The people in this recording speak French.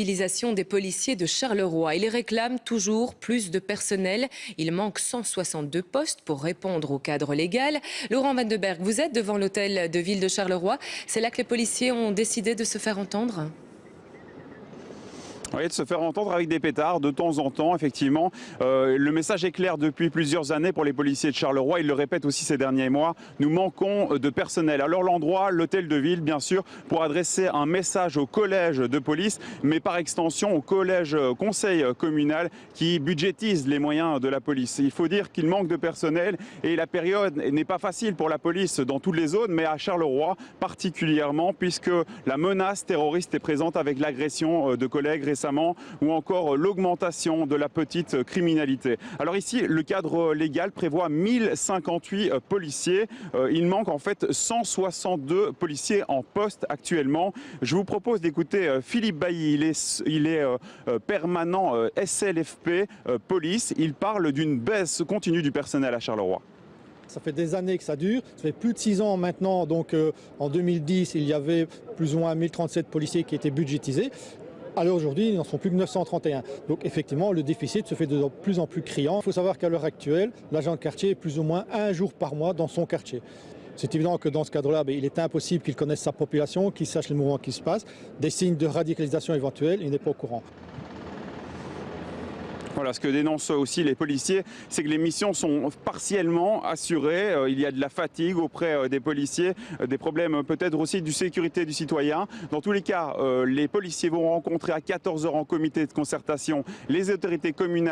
mobilisation des policiers de Charleroi. Ils réclament toujours plus de personnel. Il manque 162 postes pour répondre au cadre légal. Laurent Van de Berg, vous êtes devant l'hôtel de ville de Charleroi. C'est là que les policiers ont décidé de se faire entendre ? Oui, de se faire entendre avec des pétards de temps en temps, effectivement. Le message est clair depuis plusieurs années pour les policiers de Charleroi. Ils le répètent aussi ces derniers mois. Nous manquons de personnel. Alors l'endroit, l'hôtel de ville, bien sûr, pour adresser un message au collège de police, mais par extension au collège conseil communal qui budgétise les moyens de la police. Il faut dire qu'il manque de personnel et la période n'est pas facile pour la police dans toutes les zones, mais à Charleroi particulièrement, puisque la menace terroriste est présente avec l'agression de collègues récemment ou encore l'augmentation de la petite criminalité. Alors ici, le cadre légal prévoit 1058 policiers. Il manque en fait 162 policiers en poste actuellement. Je vous propose d'écouter Philippe Bailly. Il est permanent SLFP police. Il parle d'une baisse continue du personnel à Charleroi. Ça fait des années que ça dure, ça fait plus de 6 ans maintenant, donc en 2010 il y avait plus ou moins 1037 policiers qui étaient budgétisés. Alors aujourd'hui, il n'en sont plus que 931. Donc effectivement, le déficit se fait de plus en plus criant. Il faut savoir qu'à l'heure actuelle, l'agent de quartier est plus ou moins un jour par mois dans son quartier. C'est évident que dans ce cadre-là, il est impossible qu'il connaisse sa population, qu'il sache les mouvements qui se passent. Des signes de radicalisation éventuels, il n'est pas au courant. Voilà, ce que dénoncent aussi les policiers, c'est que les missions sont partiellement assurées. Il y a de la fatigue auprès des policiers, des problèmes peut-être aussi de sécurité du citoyen. Dans tous les cas, les policiers vont rencontrer à 14 h en comité de concertation les autorités communales.